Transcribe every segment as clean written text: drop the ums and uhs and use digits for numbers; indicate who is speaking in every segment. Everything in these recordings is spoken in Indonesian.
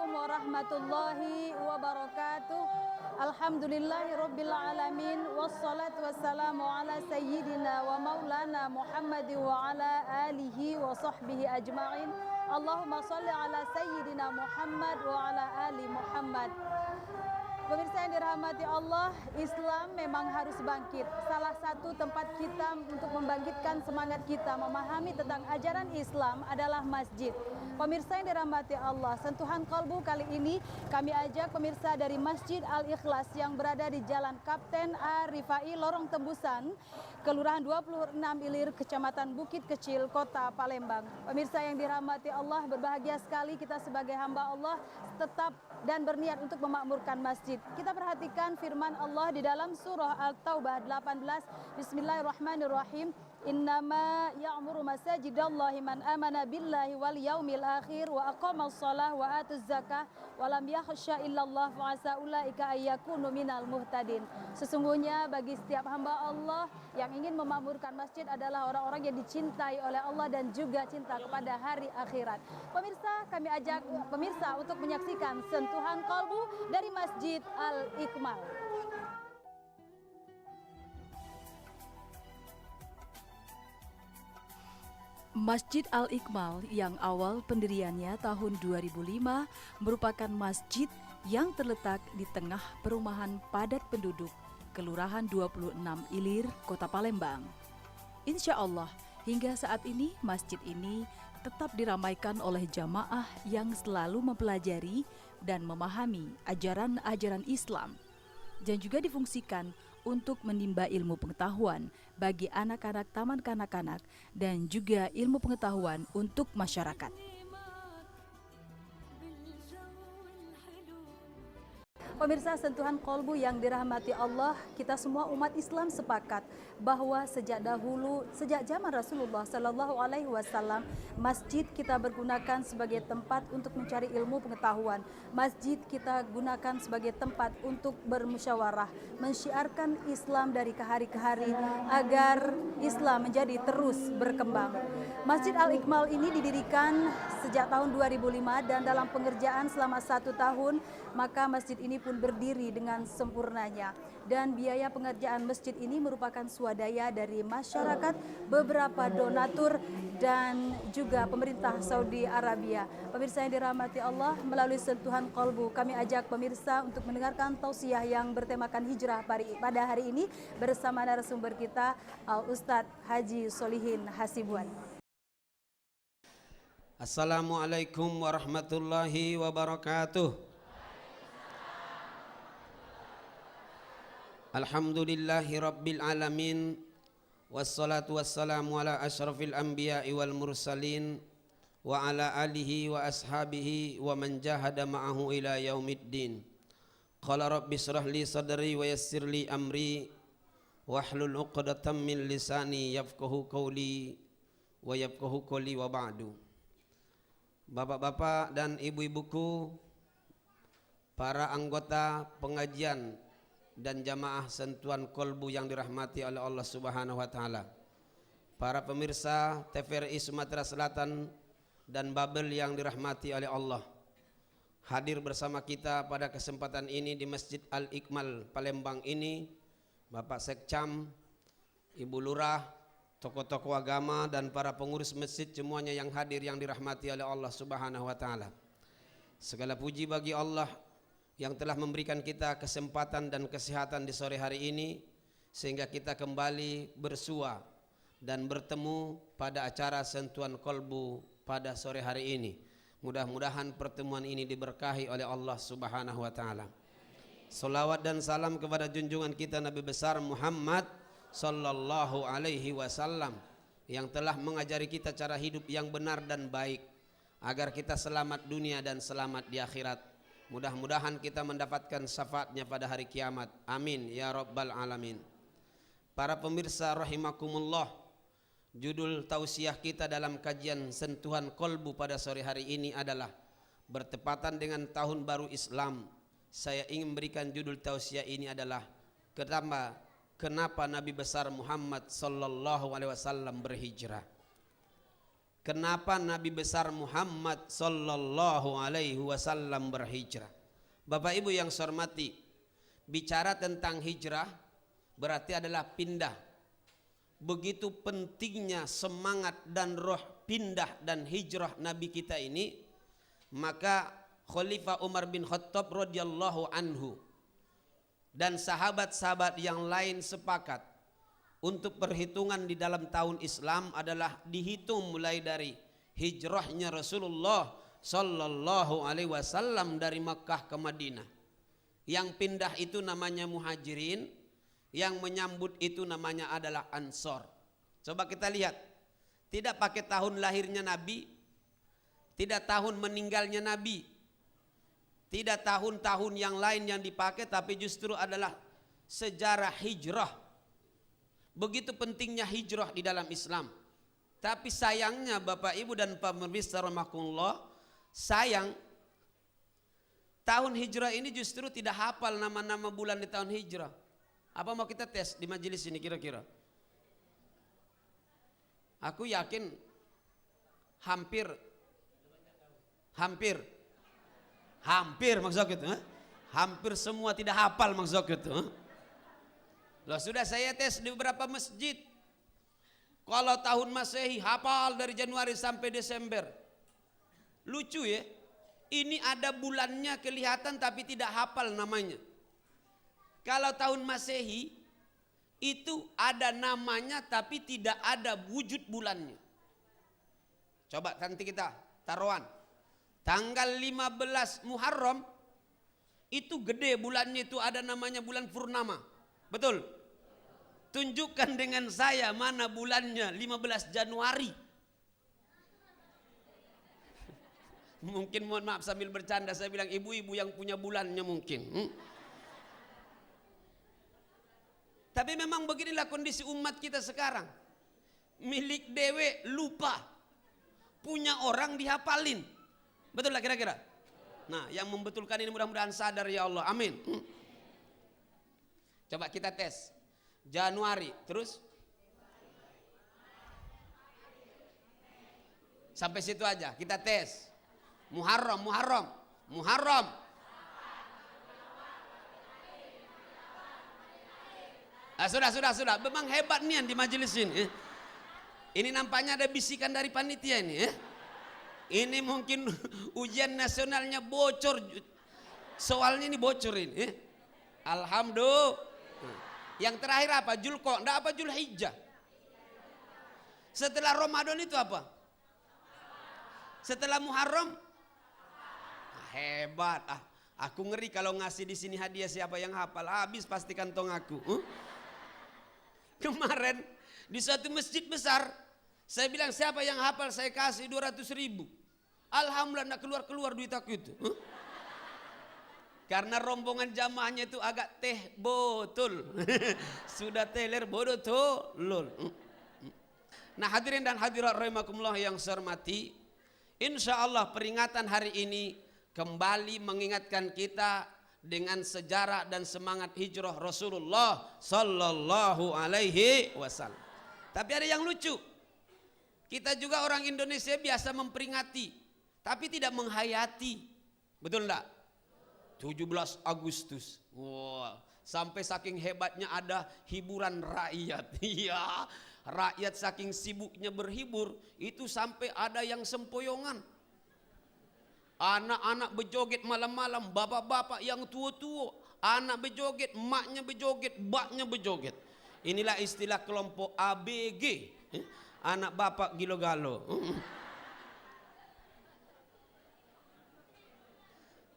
Speaker 1: Assalamualaikum warahmatullahi wabarakatuh. Alhamdulillahirabbil alamin wassalatu wassalamu ala sayyidina wa maulana Muhammad wa ala alihi wa sahbihi ajma'in. Allahumma shalli ala sayyidina Muhammad wa ala ali Muhammad. Pemirsa yang dirahmati Allah, Islam memang harus bangkit. Salah satu tempat kita untuk membangkitkan semangat kita memahami tentang ajaran Islam adalah masjid. Pemirsa yang dirahmati Allah, sentuhan kalbu kali ini kami ajak pemirsa dari Masjid Al-Ikhlas yang berada di Jalan Kapten A. Rifai, Lorong Tembusan, Kelurahan 26 Ilir, Kecamatan Bukit Kecil, Kota Palembang. Pemirsa yang dirahmati Allah, berbahagia sekali kita sebagai hamba Allah tetap dan berniat untuk memakmurkan masjid. Kita perhatikan firman Allah di dalam surah Al-Taubah 18. Bismillahirrahmanirrahim. Innama ya'muru masajidallahi man amana billahi wal yaumil akhir wa aqamas shalah wa atuz zakah wa lam yakhsha illallah fa asa ulaika ayyakunu minal muhtadin. Sesungguhnya bagi setiap hamba Allah yang ingin memakmurkan masjid adalah orang-orang yang dicintai oleh Allah dan juga cinta kepada hari akhirat. Pemirsa, kami ajak pemirsa untuk menyaksikan sentuhan kalbu dari Masjid Al-Ikmal.
Speaker 2: Masjid Al-Ikmal yang awal pendiriannya tahun 2005 merupakan masjid yang terletak di tengah perumahan padat penduduk, Kelurahan 26 Ilir, Kota Palembang. Insya Allah, hingga saat ini masjid ini tetap diramaikan oleh jamaah yang selalu mempelajari dan memahami ajaran-ajaran Islam, dan juga difungsikan untuk menimba ilmu pengetahuan bagi anak-anak taman kanak-kanak dan juga ilmu pengetahuan untuk masyarakat.
Speaker 1: Pemirsa, sentuhan kolbu yang dirahmati Allah, kita semua umat Islam sepakat bahwa sejak dahulu, sejak zaman Rasulullah Sallallahu Alaihi Wasallam, masjid kita bergunakan sebagai tempat untuk mencari ilmu pengetahuan. Masjid kita gunakan sebagai tempat untuk bermusyawarah, mensyiarkan Islam dari ke hari ke hari agar Islam menjadi terus berkembang. Masjid Al-Ikmal ini didirikan sejak tahun 2005 dan dalam pengerjaan selama 1 tahun, maka masjid ini pun berdiri dengan sempurnanya. Dan biaya pengerjaan masjid ini merupakan swadaya dari masyarakat, beberapa donatur, dan juga pemerintah Saudi Arabia. Pemirsa yang dirahmati Allah, melalui sentuhan kolbu kami ajak pemirsa untuk mendengarkan tausiah yang bertemakan hijrah pada hari ini bersama narasumber kita, Ustadz Haji Solihin Hasibuan.
Speaker 3: Assalamualaikum warahmatullahi wabarakatuh. Alhamdulillahi rabbil alamin. Wassalatu wassalamu ala ashrafil anbiya'i wal mursalin wa ala alihi wa ashabihi wa man jahada ma'ahu ila yaumiddin. Qala rabbi shrah li sadri wa yassir li amri wahlul 'uqdatam min lisani yafqahu qawli wa yafqahu qawli wa ba'du. Bapak-bapak dan ibu-ibuku, para anggota pengajian dan jamaah sentuhan kolbu yang dirahmati oleh Allah Subhanahu wa taala, para pemirsa TVRI Sumatera Selatan dan Babel yang dirahmati oleh Allah, hadir bersama kita pada kesempatan ini di Masjid Al-Ikmal Palembang ini Bapak Sekcam, Ibu Lurah, tokoh-tokoh agama dan para pengurus masjid semuanya yang hadir yang dirahmati oleh Allah Subhanahu wa taala. Segala puji bagi Allah yang telah memberikan kita kesempatan dan kesehatan di sore hari ini sehingga kita kembali bersua dan bertemu pada acara sentuhan kolbu pada sore hari ini. Mudah-mudahan pertemuan ini diberkahi oleh Allah Subhanahu wa taala. Salawat dan salam kepada junjungan kita Nabi besar Muhammad sallallahu alaihi wasallam yang telah mengajari kita cara hidup yang benar dan baik agar kita selamat dunia dan selamat di akhirat. Mudah-mudahan kita mendapatkan syafaatnya pada hari kiamat. Amin ya rabbal alamin. Para pemirsa rahimakumullah, judul tausiah kita dalam kajian sentuhan kolbu pada sore hari ini adalah bertepatan dengan tahun baru Islam. Saya ingin memberikan judul tausiah ini adalah kenapa Nabi besar Muhammad sallallahu alaihi wasallam berhijrah. kenapa Nabi besar Muhammad sallallahu alaihi wasallam berhijrah. Bapak Ibu yang saya hormati, bicara tentang hijrah berarti adalah pindah. Begitu pentingnya semangat dan roh pindah dan hijrah Nabi kita ini, maka Khalifah Umar bin Khattab radhiyallahu anhu dan sahabat-sahabat yang lain sepakat untuk perhitungan di dalam tahun Islam adalah dihitung mulai dari hijrahnya Rasulullah sallallahu alaihi wasallam dari Makkah ke Madinah. Yang pindah itu namanya muhajirin, yang menyambut itu namanya adalah ansor. Coba kita lihat, tidak pakai tahun lahirnya Nabi, tidak tahun meninggalnya Nabi, tidak tahun-tahun yang lain yang dipakai, tapi justru adalah sejarah hijrah. Begitu pentingnya hijrah di dalam Islam. Tapi sayangnya Bapak Ibu dan pemirsa rahimakumullah, sayang tahun hijrah ini justru tidak hafal nama-nama bulan di tahun hijrah. Apa mau kita tes di majelis ini kira-kira? Aku yakin hampir maksud itu, hampir semua tidak hafal maksud itu. Loh, sudah saya tes di beberapa masjid. Kalau tahun Masehi hafal dari Januari sampai Desember. Lucu ya, ini ada bulannya kelihatan tapi tidak hafal namanya. Kalau tahun Masehi itu ada namanya tapi tidak ada wujud bulannya. Coba nanti kita taruhan. Tanggal 15 Muharram itu gede bulannya, itu ada namanya bulan purnama. Betul? Tunjukkan dengan saya mana bulannya 15 Januari. Mungkin mohon maaf sambil bercanda saya bilang ibu-ibu yang punya bulannya mungkin. Tapi memang beginilah kondisi umat kita sekarang. Milik dewe lupa, punya orang dihafalin. Betul lah kira-kira? Nah, yang membetulkan ini mudah-mudahan sadar ya Allah. Amin. Coba kita tes. Januari, terus? Sampai situ aja, kita tes. Muharram. Ah, sudah. Memang hebat nih di majelis ini. Ini nampaknya ada bisikan dari panitia ini. Ini mungkin ujian nasionalnya bocor. Soalnya ini bocor ini. Alhamdulillah. Yang terakhir apa? Julqa'dah apa Julhijjah? Setelah Ramadan itu apa? Setelah Muharram? Hebat. Aku ngeri kalau ngasih di sini hadiah siapa yang hafal, habis pasti kantong aku. Kemarin di suatu masjid besar, saya bilang siapa yang hafal saya kasih 200.000. Alhamdulillah enggak keluar duit aku itu. Karena rombongan jamaahnya itu agak teh botol. Sudah teler bodoh tolol. Nah, hadirin dan hadirat rahimakumullah yang saya hormati, insyaallah peringatan hari ini kembali mengingatkan kita dengan sejarah dan semangat hijrah Rasulullah sallallahu alaihi wasallam. Tapi ada yang lucu. Kita juga orang Indonesia biasa memperingati, tapi tidak menghayati. Betul enggak? 17 Agustus. Wah, sampai saking hebatnya ada hiburan rakyat. Iya, rakyat saking sibuknya berhibur, itu sampai ada yang sempoyongan. Anak-anak berjoget malam-malam, bapak-bapak yang tua-tua, anak berjoget, emaknya berjoget, baknya berjoget. Inilah istilah kelompok ABG, anak bapak gilo-galo.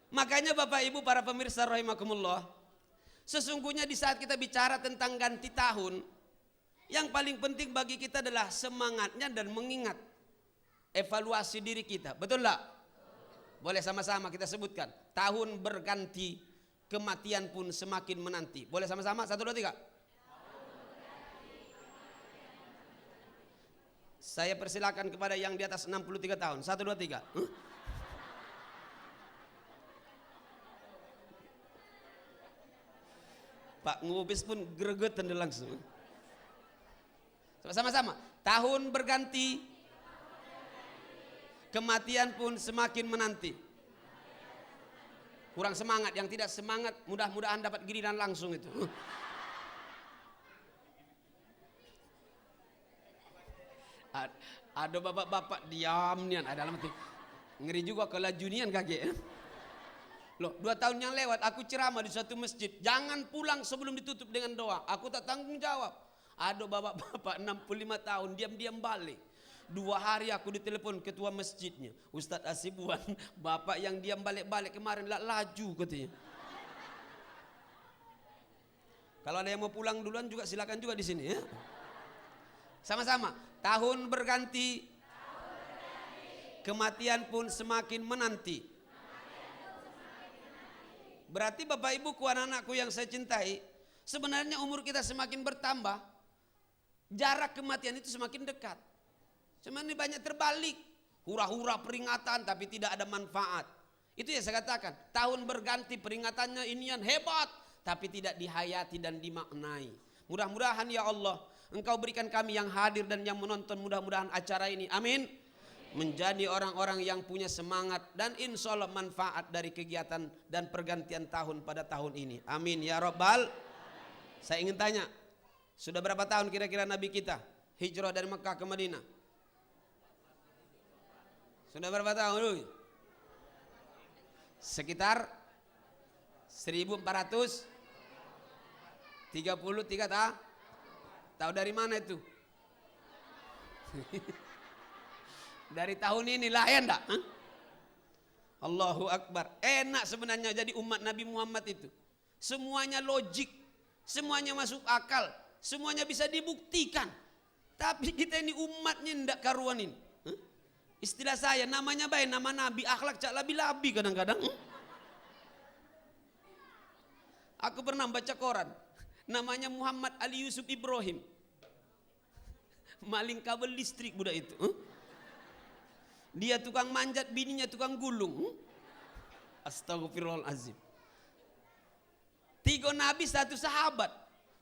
Speaker 3: Makanya Bapak Ibu para pemirsa rahimakumullah, sesungguhnya di saat kita bicara tentang ganti tahun, yang paling penting bagi kita adalah semangatnya dan mengingat evaluasi diri kita. Betul enggak? Boleh sama-sama kita sebutkan. Tahun berganti, kematian pun semakin menanti. Boleh sama-sama? 1, 2, 3. Saya persilakan kepada yang di atas 63 tahun. 1, 2, 3. Pak Ngubis pun gregetan langsung. Sama-sama. Tahun berganti, kematian pun semakin menanti. Kurang semangat, yang tidak semangat mudah-mudahan dapat giliran langsung itu. Ada bapak-bapak diam nian, ada dalam hati. Ngeri juga kalau junian kakek. Loh, 2 tahun yang lewat aku ceramah di suatu masjid. Jangan pulang sebelum ditutup dengan doa. Aku tak tanggung jawab. Ada bapak-bapak 65 tahun diam-diam balik. 2 hari aku ditelepon ketua masjidnya, Ustadz Asibuan, bapak yang diam balik-balik kemarin laju katanya. Kalau ada yang mau pulang duluan juga silakan juga di sini ya. Sama-sama. Tahun berganti, kematian pun semakin menanti. Berarti Bapak Ibuku, anak-anakku yang saya cintai, sebenarnya umur kita semakin bertambah, jarak kematian itu semakin dekat. Cuman ini banyak terbalik, hura-hura peringatan tapi tidak ada manfaat. Itu yang saya katakan, tahun berganti peringatannya inian hebat, tapi tidak dihayati dan dimaknai. Mudah-mudahan ya Allah, Engkau berikan kami yang hadir dan yang menonton, mudah-mudahan acara ini, amin, menjadi orang-orang yang punya semangat dan insya Allah manfaat dari kegiatan dan pergantian tahun pada tahun ini, amin ya Rabbal. Saya ingin tanya, sudah berapa tahun kira-kira Nabi kita hijrah dari Mekah ke Madinah? Sudah berapa tahun? Sekitar 1433 tahun. Tahu dari mana itu? Dari tahun ini lah ya enggak? Allahu Akbar. Enak sebenarnya jadi umat Nabi Muhammad itu. Semuanya logik, semuanya masuk akal, semuanya bisa dibuktikan. Tapi kita ini umatnya enggak karuan ini. Istilah saya namanya baik, nama Nabi, akhlak cak labi-labi kadang-kadang. Aku pernah baca koran, namanya Muhammad Ali Yusuf Ibrahim, maling kabel listrik budak itu. Dia tukang manjat, bininya tukang gulung. Astagfirullahaladzim. 3 nabi 1 sahabat,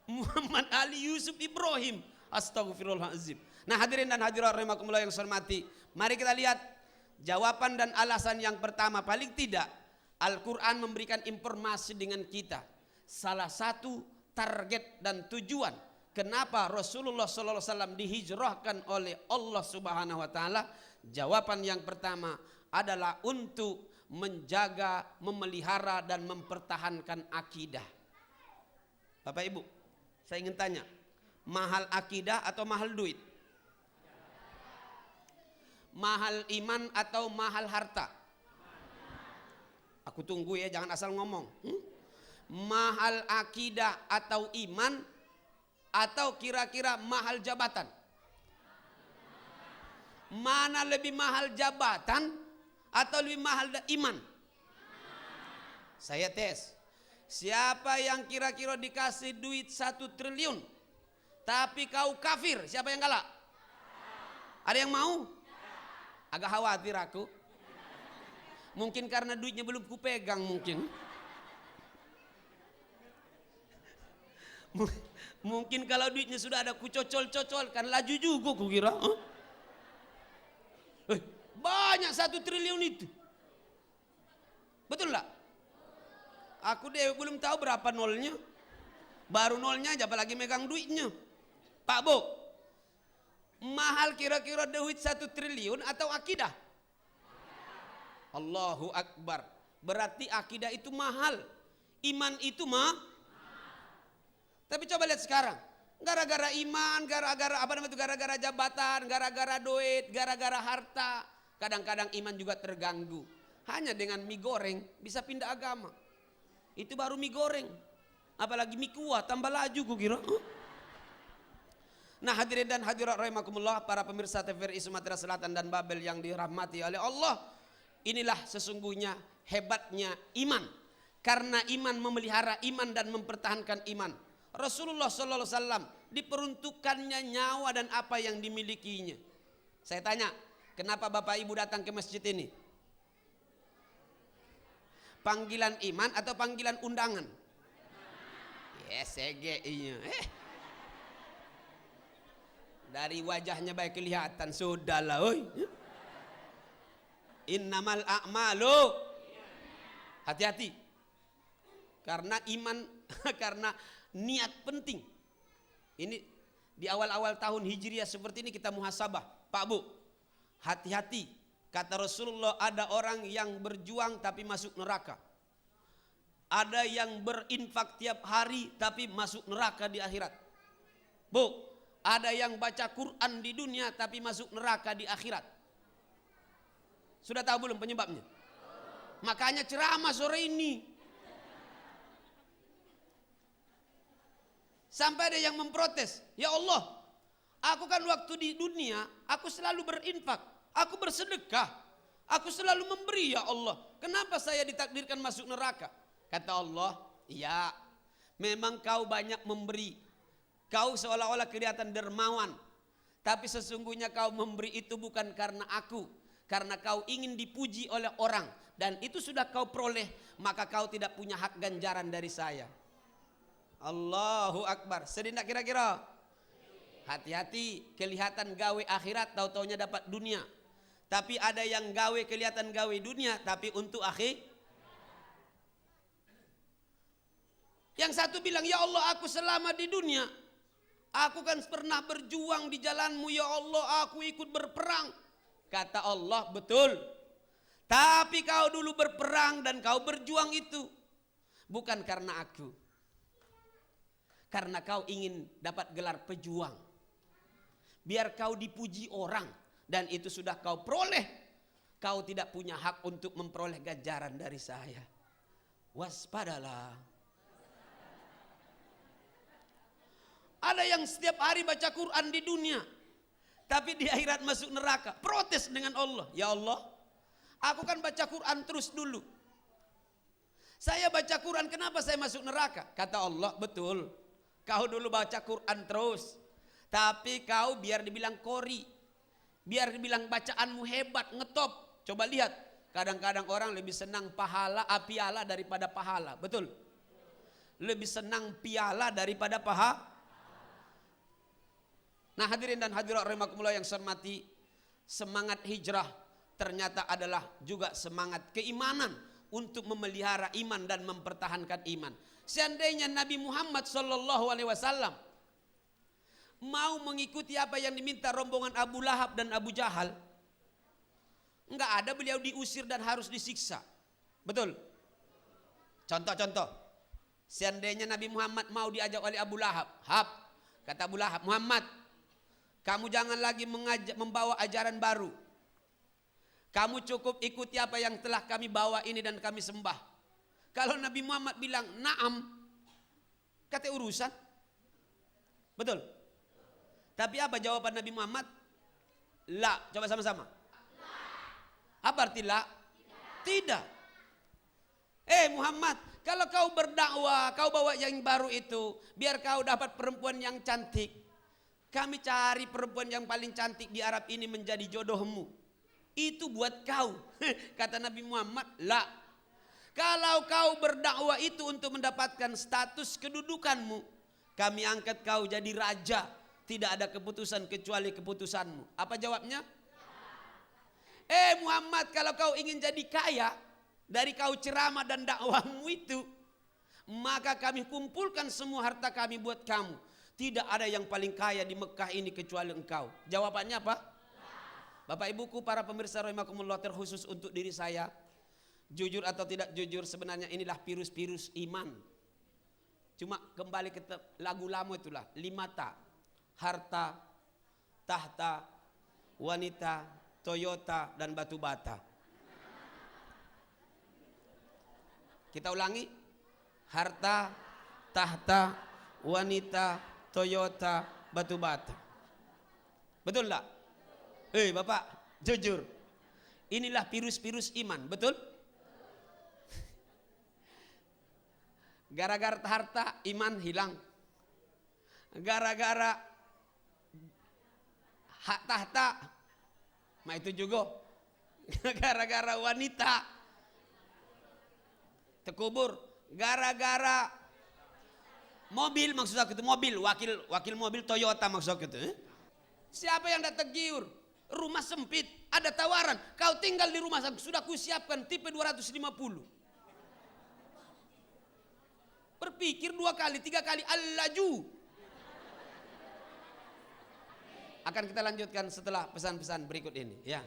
Speaker 3: Muhammad Ali Yusuf Ibrahim. Astagfirullahaladzim. Nah hadirin dan hadirat rahimakumullah yang saya hormati, mari kita lihat jawaban dan alasan yang pertama. Paling tidak Al-Quran memberikan informasi dengan kita. Salah satu target dan tujuan kenapa Rasulullah SAW dihijrahkan oleh Allah Subhanahu Wa Taala. Jawaban yang pertama adalah untuk menjaga, memelihara dan mempertahankan akidah. Bapak Ibu, saya ingin tanya, mahal akidah atau mahal duit? Mahal iman atau mahal harta? Aku tunggu ya, jangan asal ngomong. Mahal akidah atau iman, atau kira-kira mahal jabatan? Mana lebih mahal, jabatan atau lebih mahal iman? Saya tes. Siapa yang kira-kira dikasih duit 1 triliun tapi kau kafir, siapa yang galak? Ada yang mau? Agak khawatir aku. Mungkin karena duitnya belum kupegang mungkin. Mungkin kalau duitnya sudah ada kucocol-cocol kan laju juga kukira. Banyak 1 triliun itu. Betul enggak? Aku deh belum tahu berapa nolnya. Baru nolnya aja apalagi megang duitnya. Pak Bu, mahal kira-kira duit 1 triliun atau akidah? Allahu Akbar. Berarti akidah itu mahal, iman itu Tapi coba lihat sekarang, gara-gara iman, gara-gara apa namanya itu, gara-gara jabatan, gara-gara duit, gara-gara harta, kadang-kadang iman juga terganggu. Hanya dengan mie goreng bisa pindah agama. Itu baru mie goreng, apalagi mie kuah tambah laju kukira. Nah hadirin dan hadirat rahimakumullah, para pemirsa TVRI Sumatera Selatan dan Babel yang dirahmati oleh Allah, inilah sesungguhnya hebatnya iman. Karena iman memelihara iman dan mempertahankan iman. Rasulullah SAW diperuntukkannya nyawa dan apa yang dimilikinya. Saya tanya, kenapa Bapak Ibu datang ke masjid ini? Panggilan iman atau panggilan undangan? Yes, iya. Dari wajahnya baik kelihatan, sudahlah, oi. Innamal a'malu. Hati-hati. Karena iman, karena niat penting. Ini di awal-awal tahun Hijriah seperti ini kita muhasabah. Pak Bu, hati-hati. Kata Rasulullah, ada orang yang berjuang tapi masuk neraka. Ada yang berinfak tiap hari tapi masuk neraka di akhirat. Bu, ada yang baca Quran di dunia tapi masuk neraka di akhirat. Sudah tahu belum penyebabnya? Makanya ceramah sore ini. Sampai ada yang memprotes, ya Allah, aku kan waktu di dunia, aku selalu berinfak, aku bersedekah, aku selalu memberi ya Allah. Kenapa saya ditakdirkan masuk neraka? Kata Allah, ya memang kau banyak memberi. Kau seolah-olah kelihatan dermawan. Tapi sesungguhnya kau memberi itu bukan karena aku. Karena kau ingin dipuji oleh orang. Dan itu sudah kau peroleh, maka kau tidak punya hak ganjaran dari saya. Allahu Akbar. Sedih tak kira-kira? Hati-hati, kelihatan gawe akhirat, tahu-taunya dapat dunia. Tapi ada yang gawe kelihatan gawe dunia, tapi untuk akhir. Yang satu bilang, ya Allah aku selama di dunia, aku kan pernah berjuang di jalanmu ya Allah, aku ikut berperang. Kata Allah, betul. Tapi kau dulu berperang dan kau berjuang itu bukan karena aku. Karena kau ingin dapat gelar pejuang. Biar kau dipuji orang. Dan itu sudah kau peroleh. Kau tidak punya hak untuk memperoleh ganjaran dari saya. Waspadalah. Ada yang setiap hari baca Quran di dunia. Tapi di akhirat masuk neraka. Protes dengan Allah. Ya Allah, aku kan baca Quran terus dulu. Saya baca Quran, kenapa saya masuk neraka? Kata Allah, betul. Kau dulu baca Quran terus. Tapi kau biar dibilang kori. Biar dibilang bacaanmu hebat, ngetop. Coba lihat. Kadang-kadang orang lebih senang piala daripada pahala. Betul? Lebih senang piala daripada pahala. Nah hadirin dan hadirat rahimakumullah yang saya hormati. Semangat hijrah ternyata adalah juga semangat keimanan. Untuk memelihara iman dan mempertahankan iman. Seandainya Nabi Muhammad SAW mau mengikuti apa yang diminta rombongan Abu Lahab dan Abu Jahal, enggak ada, beliau diusir dan harus disiksa. Betul? Contoh-contoh. Seandainya Nabi Muhammad mau diajak oleh Abu Lahab, kata Abu Lahab, Muhammad, kamu jangan lagi membawa ajaran baru. Kamu cukup ikuti apa yang telah kami bawa ini dan kami sembah. Kalau Nabi Muhammad bilang na'am, kata urusan. Betul? Tapi apa jawaban Nabi Muhammad? La. Coba sama-sama. Apa arti la? Tidak. Muhammad, kalau kau berdakwah, kau bawa yang baru itu, biar kau dapat perempuan yang cantik. Kami cari perempuan yang paling cantik di Arab ini menjadi jodohmu. Itu buat kau. Kata Nabi Muhammad, la. Kalau kau berdakwah itu untuk mendapatkan status kedudukanmu, kami angkat kau jadi raja. Tidak ada keputusan kecuali keputusanmu. Apa jawabnya? Muhammad, kalau kau ingin jadi kaya dari kau ceramah dan dakwahmu itu, maka kami kumpulkan semua harta kami buat kamu. Tidak ada yang paling kaya di Mekah ini kecuali engkau. Jawabannya apa? Bapak ibuku para pemirsa rahimakumullah, terkhusus untuk diri saya, jujur atau tidak jujur, sebenarnya inilah virus-virus iman. Cuma kembali ke lagu lama itulah, 5 ta. Harta, tahta, wanita, Toyota, dan batu bata. Kita ulangi. Harta, tahta, wanita, Toyota, batu bata. Betul tak? Bapak, jujur. Inilah virus-virus iman, betul? Gara-gara harta, iman hilang. Gara-gara hak tahta, itu juga. Gara-gara wanita, terkubur. Gara-gara mobil, maksud aku itu mobil, wakil mobil Toyota maksud aku itu. Siapa yang tak tergiur? Rumah sempit, ada tawaran, kau tinggal di rumah sudah kusiapkan tipe 250. Berpikir 2 kali, 3 kali, al-laju. Akan kita lanjutkan setelah pesan-pesan berikut ini, ya.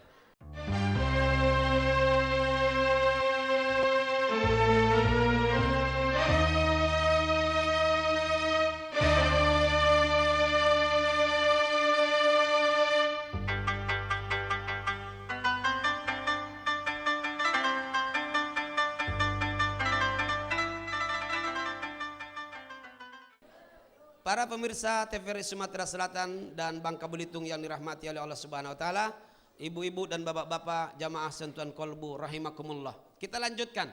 Speaker 3: Para pemirsa TVRI Sumatera Selatan dan Bangka Belitung yang dirahmati oleh Allah Subhanahu wa taala, ibu-ibu dan bapak-bapak jamaah sentuhan kolbu rahimakumullah. Kita lanjutkan.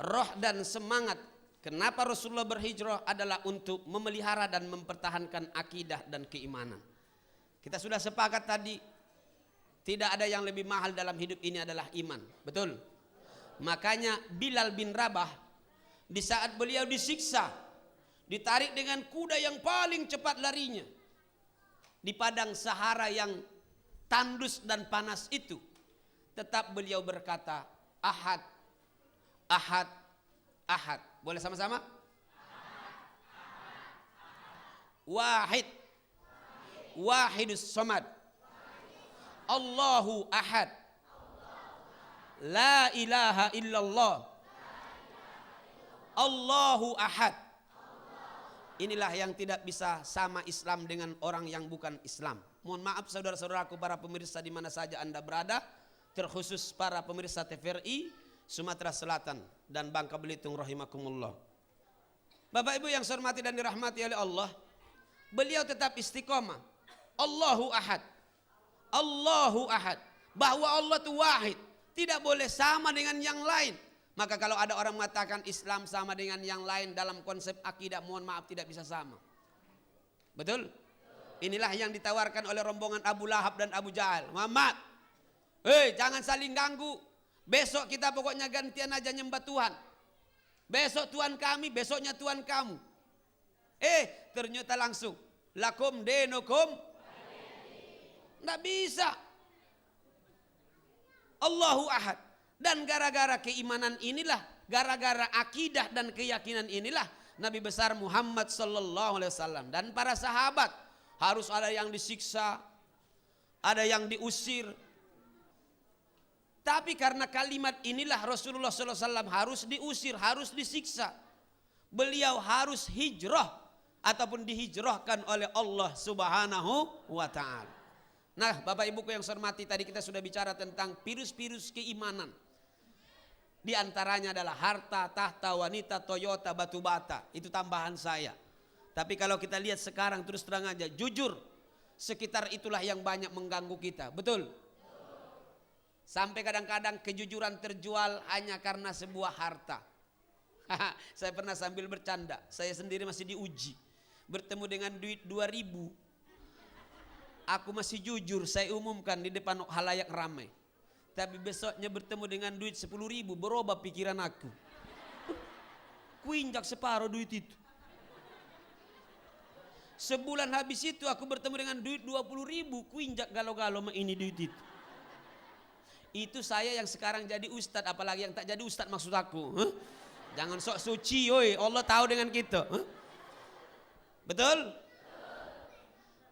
Speaker 3: Roh dan semangat kenapa Rasulullah berhijrah adalah untuk memelihara dan mempertahankan akidah dan keimanan. Kita sudah sepakat tadi, tidak ada yang lebih mahal dalam hidup ini adalah iman. Betul? Makanya Bilal bin Rabah di saat beliau disiksa, ditarik dengan kuda yang paling cepat larinya di padang Sahara yang tandus dan panas itu, tetap beliau berkata, Ahad, Ahad, Ahad. Boleh sama-sama? Wahid, Wahidus Samad, Allahu Ahad, La ilaha illallah, Allahu Ahad. Inilah yang tidak bisa sama Islam dengan orang yang bukan Islam. Mohon maaf saudara-saudaraku para pemirsa di mana saja Anda berada, terkhusus para pemirsa TVRI Sumatera Selatan dan Bangka Belitung rahimakumullah. Bapak Ibu yang saya hormati dan dirahmati oleh Allah, beliau tetap istiqomah. Allahu Ahad, Allahu Ahad, bahwa Allah itu wahid, tidak boleh sama dengan yang lain. Maka kalau ada orang mengatakan Islam sama dengan yang lain dalam konsep akidah, mohon maaf tidak bisa sama. Betul? Inilah yang ditawarkan oleh rombongan Abu Lahab dan Abu Jahal. Muhammad, jangan saling ganggu. Besok kita pokoknya gantian aja nyembah Tuhan. Besok Tuhan kami, besoknya Tuhan kamu. Ternyata langsung lakum dinukum. Nggak bisa. Allahu Ahad. Dan gara-gara keimanan inilah, gara-gara akidah dan keyakinan inilah Nabi besar Muhammad sallallahu alaihi wasallam dan para sahabat harus ada yang disiksa, ada yang diusir. Tapi karena kalimat inilah Rasulullah sallallahu alaihi wasallam harus diusir, harus disiksa. Beliau harus hijrah ataupun dihijrahkan oleh Allah Subhanahu wa taala. Nah, Bapak Ibuku yang saya hormati, tadi kita sudah bicara tentang virus-virus keimanan. Di antaranya adalah harta, tahta, wanita, Toyota, batu bata. Itu tambahan saya. Tapi kalau kita lihat sekarang terus terang aja, jujur, sekitar itulah yang banyak mengganggu kita. Betul? Sampai kadang-kadang kejujuran terjual hanya karena sebuah harta. Saya pernah sambil bercanda, saya sendiri masih diuji. Bertemu dengan duit 2.000. Aku masih jujur, saya umumkan di depan halayak ramai. Tapi besoknya bertemu dengan duit 10.000, berubah pikiran aku. Kuinjak separuh duit itu. Sebulan habis itu aku bertemu dengan duit 20.000, kuinjak galau-galau sama ini duit itu. Itu saya yang sekarang jadi ustadz, apalagi yang tak jadi ustadz maksud aku. Jangan sok suci, oi, Allah tahu dengan kita. Betul?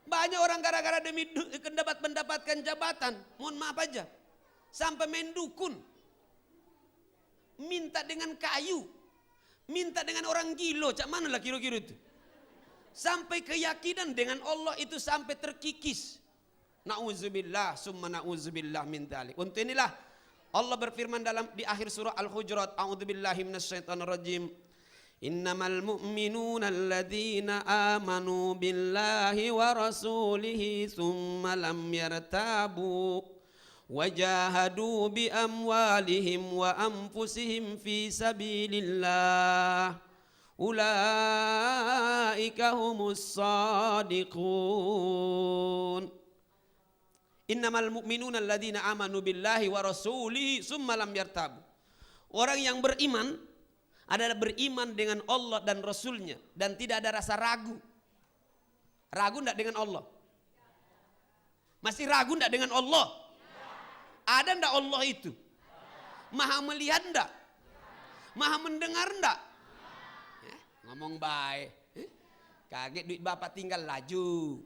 Speaker 3: Banyak orang gara-gara demi mendapatkan jabatan, mohon maaf aja, sampai main dukun, minta dengan kayu, minta dengan orang gilo, cak mana lah kira-kira itu. Sampai keyakinan dengan Allah itu sampai terkikis. Na'udzubillah, summa na'udzubillah min dzalik. Untuk inilah Allah berfirman di akhir surah Al-Hujurat, a'udzubillahi minasyaitonirrajim. Innamal mu'minuna alladzina amanu billahi wa rasulihi thumma lam yartabu wajahadu bi amwalihim wa anfusihim fi sabilillah ulaika humus shadiqun. Innamal mu'minuna alladzina amanu billahi wa rasulihi thumma lam yartabu. Orang yang beriman adalah beriman dengan Allah dan Rasulnya dan tidak ada rasa ragu. Ragu enggak dengan Allah? Masih ragu enggak dengan Allah? Ada ndak Allah itu? Maha melihat ndak? Maha mendengar ndak? Ngomong baik. Kaget duit bapak tinggal laju.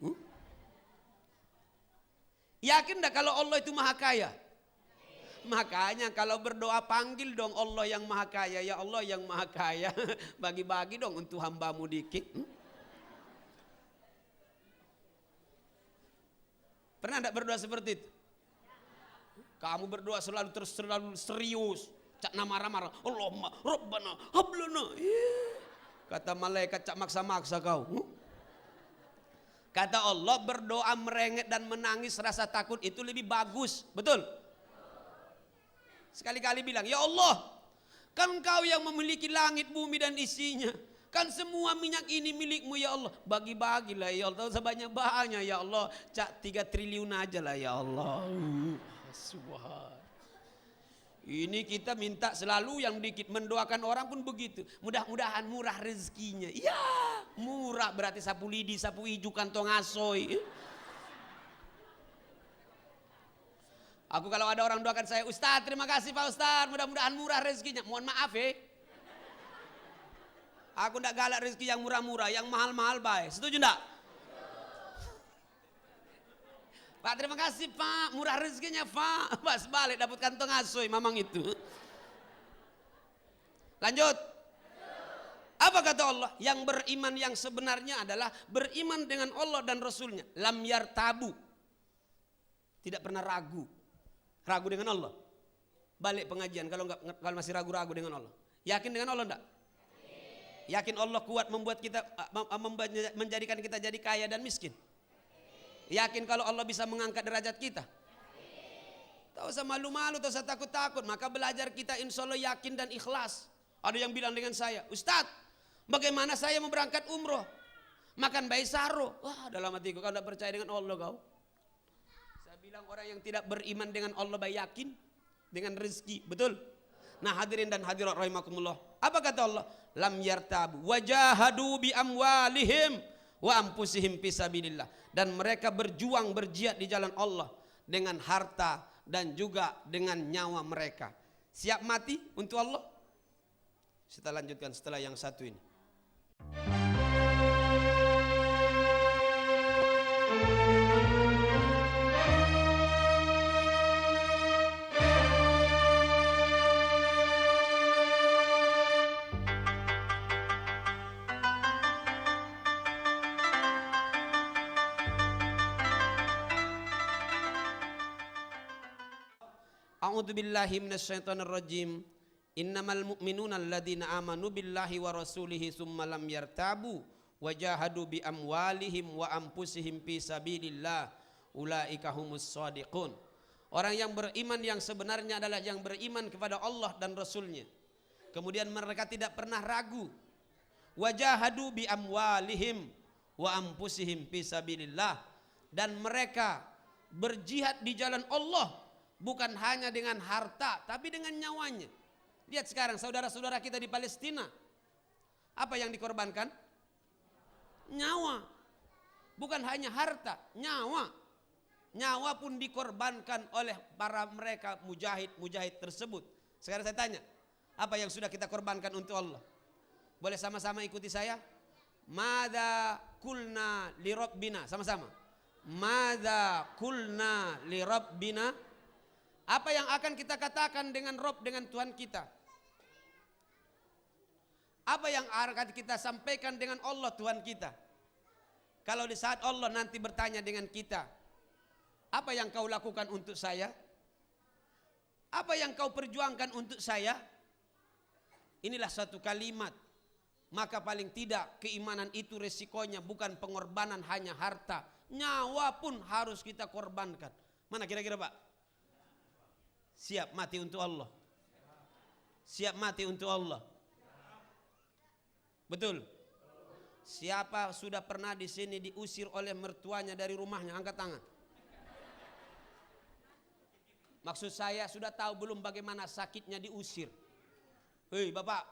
Speaker 3: Yakin ndak kalau Allah itu maha kaya? Makanya kalau berdoa panggil dong Allah yang maha kaya. Ya Allah yang maha kaya, bagi-bagi dong untuk hambamu dikit. Pernah enggak berdoa seperti itu? Kamu berdoa selalu serius, cak marah-marah. Allahumma Rabbana hablana. Kata malaikat, cak maksa-maksa kau. Kata Allah, berdoa merengek dan menangis rasa takut itu lebih bagus. Betul? Sekali-kali bilang, ya Allah, kan Engkau yang memiliki langit, bumi dan isinya. Kan semua minyak ini milikmu ya Allah. Bagi-bagilah ya Allah, sebanyak-banyak ya Allah. Cak 3 triliun aja lah ya Allah. Subhan. Ini kita minta selalu yang dikit. Mendoakan orang pun begitu. Mudah-mudahan murah rezekinya. Ya, murah berarti sapu lidi, sapu hiju, kantong asoy. Aku kalau ada orang doakan saya, Ustaz terima kasih Pak Ustaz, mudah-mudahan murah rezekinya. Mohon maaf aku ndak galak rezeki yang murah-murah, yang mahal-mahal baik. Setuju ndak? Pak terima kasih Pak, murah rezekinya Pak. Pas balik dapat kantong asoy mamang itu. Lanjut. Apa kata Allah? Yang beriman yang sebenarnya adalah beriman dengan Allah dan Rasulnya. Lam yartabu. Tidak pernah ragu. Ragu dengan Allah. Balik pengajian kalau masih ragu-ragu dengan Allah. Yakin dengan Allah enggak? Yakin Allah kuat membuat kita menjadikan kita jadi kaya dan miskin? Yakin kalau Allah bisa mengangkat derajat kita? Tak usah malu-malu, tak usah takut-takut. Maka belajar kita insya Allah yakin dan ikhlas. Ada yang bilang dengan saya, Ustadz, bagaimana saya mau berangkat umroh? Makan bayi saro. Wah, dalam hatiku, kau tidak percaya dengan Allah kau. Bilang orang yang tidak beriman dengan Allah baik yakin dengan rezeki, betul? Nah hadirin dan hadirat rahimakumullah, apa kata Allah? Lam yartabu wajahadu bi amwalihim wa anfusihim fisabilillah. Dan mereka berjuang berjihad di jalan Allah dengan harta dan juga dengan nyawa mereka. Siap mati untuk Allah? Kita lanjutkan setelah yang satu ini. A'udzu billahi minasyaitonir rajim. Innamal mu'minuna alladzina amanu billahi wa rasulihi tsumma lam yartabu wajahadu bi amwalihim wa anfusihim fi sabilillah ulaika humus shadiqun. Orang yang beriman yang sebenarnya adalah yang beriman kepada Allah dan Rasulnya. Kemudian mereka tidak pernah ragu. Wajahadu bi amwalihim wa anfusihim fi sabilillah. Dan mereka berjihad di jalan Allah. Bukan hanya dengan harta, tapi dengan nyawanya. Lihat sekarang saudara-saudara kita di Palestina. Apa yang dikorbankan? Nyawa. Bukan hanya harta, nyawa. Nyawa pun dikorbankan oleh para mereka mujahid tersebut. Sekarang saya tanya, apa yang sudah kita korbankan untuk Allah? Boleh sama-sama ikuti saya? Madza kulna li rabbina, sama-sama. Madza kulna li rabbina. Apa yang akan kita katakan dengan Rob, dengan Tuhan kita? Apa yang akan kita sampaikan dengan Allah Tuhan kita? Kalau di saat Allah nanti bertanya dengan kita, apa yang kau lakukan untuk saya? Apa yang kau perjuangkan untuk saya? Inilah satu kalimat. Maka paling tidak keimanan itu resikonya bukan pengorbanan hanya harta. Nyawa pun harus kita korbankan. Mana kira-kira Pak? Siap mati untuk Allah. Siap mati untuk Allah. Betul. Siapa sudah pernah di sini diusir oleh mertuanya dari rumahnya? Angkat tangan. Maksud saya sudah tahu belum bagaimana sakitnya diusir? Hei Bapak,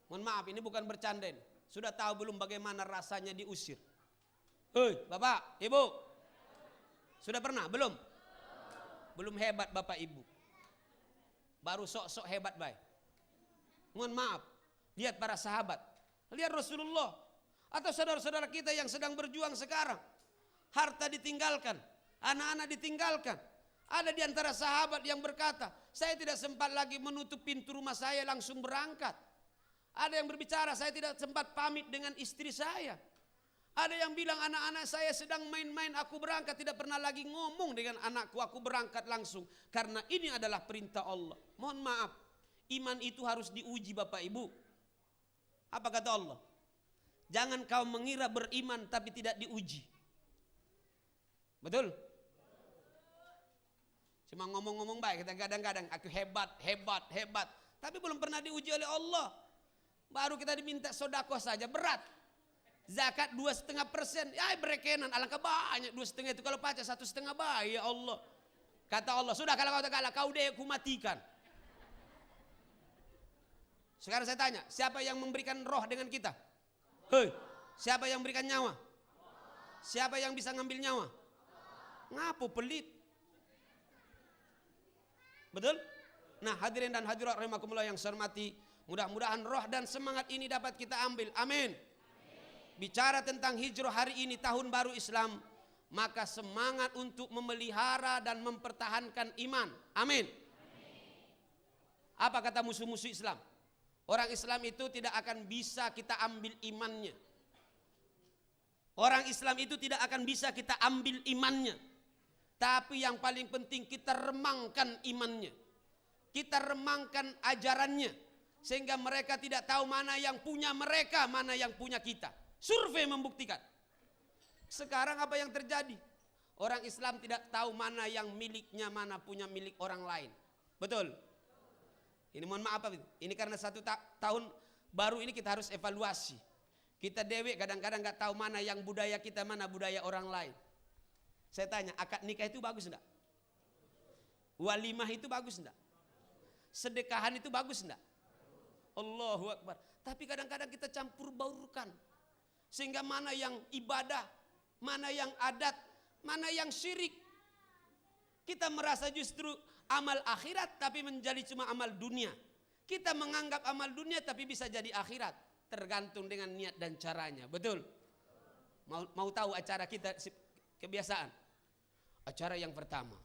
Speaker 3: mohon maaf ini bukan bercanda ini. Sudah tahu belum bagaimana rasanya diusir? Hei Bapak, Ibu, sudah pernah? Belum? belum hebat Bapak Ibu. Baru sok-sok hebat baik. Mohon maaf, lihat para sahabat, lihat Rasulullah, atau saudara-saudara kita yang sedang berjuang sekarang. Harta ditinggalkan, anak-anak ditinggalkan. Ada di antara sahabat yang berkata, saya tidak sempat lagi menutup pintu rumah saya, langsung berangkat. Ada yang berbicara, saya tidak sempat pamit dengan istri saya. Ada yang bilang, anak-anak saya sedang main-main, aku berangkat, tidak pernah lagi ngomong dengan anakku, aku berangkat langsung. Karena ini adalah perintah Allah. Mohon maaf, iman itu harus diuji Bapak Ibu. Apa kata Allah? Jangan kau mengira beriman tapi tidak diuji. Betul? Cuma ngomong-ngomong baik, kita kadang-kadang aku hebat, hebat, hebat. Tapi belum pernah diuji oleh Allah. Baru kita diminta sedekah saja, berat. Zakat 2,5%, ya berekenan, alangkah banyak 2,5 itu. Kalau pajak 1,5 baik, ya Allah. Kata Allah, sudah kalau kau tak kalah, kau deh aku matikan. Sekarang saya tanya, siapa yang memberikan roh dengan kita? Hei, siapa yang memberikan nyawa? Siapa yang bisa ngambil nyawa? Ngapu pelit. Betul? Nah, hadirin dan hadirat rahimakumullah yang saya hormati, mudah-mudahan roh dan semangat ini dapat kita ambil. Amin. Bicara tentang hijrah hari ini, tahun baru Islam, maka semangat untuk memelihara dan mempertahankan iman. Amin. Apa kata musuh-musuh Islam? Orang Islam itu tidak akan bisa kita ambil imannya. Orang Islam itu tidak akan bisa kita ambil imannya. Tapi yang paling penting kita remangkan imannya. Kita remangkan ajarannya. Sehingga mereka tidak tahu mana yang punya mereka, mana yang punya kita. Survei membuktikan. Sekarang apa yang terjadi? Orang Islam tidak tahu mana yang miliknya, mana punya milik orang lain. Betul? Ini mohon maaf, ini karena satu tahun baru ini kita harus evaluasi. Kita dewek kadang-kadang gak tahu mana yang budaya kita, mana budaya orang lain. Saya tanya, akad nikah itu bagus enggak? Walimah itu bagus enggak? Sedekahan itu bagus enggak? Allahu Akbar. Tapi kadang-kadang kita campur baurkan. Sehingga mana yang ibadah, mana yang adat, mana yang syirik. Kita merasa justru amal akhirat tapi menjadi cuma amal dunia. Kita menganggap amal dunia tapi bisa jadi akhirat. Tergantung dengan niat dan caranya. Betul? Mau tahu acara kita kebiasaan? Acara yang pertama,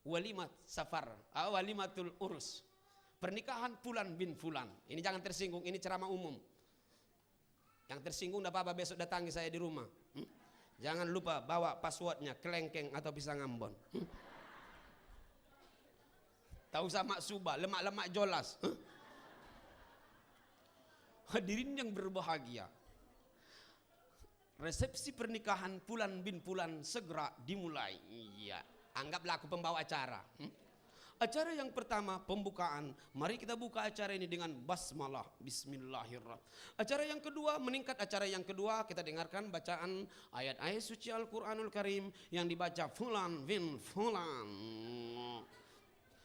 Speaker 3: walimat safar, walimatul urus. Pernikahan Fulan bin Fulan. Ini jangan tersinggung, ini ceramah umum. Yang tersinggung tidak apa-apa, besok datangi saya di rumah. Jangan lupa bawa passwordnya, kelengkeng atau pisang ambon. Tahu sama suba, lemak-lemak jolas. Hadirin yang berbahagia, resepsi pernikahan Fulan bin Fulan segera dimulai. Iya, anggaplah aku pembawa acara. Acara yang pertama pembukaan. Mari kita buka acara ini dengan basmalah, bismillahirrahmanirrahim. Acara yang kedua, meningkat acara yang kedua, kita dengarkan bacaan ayat-ayat suci Al-Qur'anul Karim yang dibaca Fulan bin Fulan.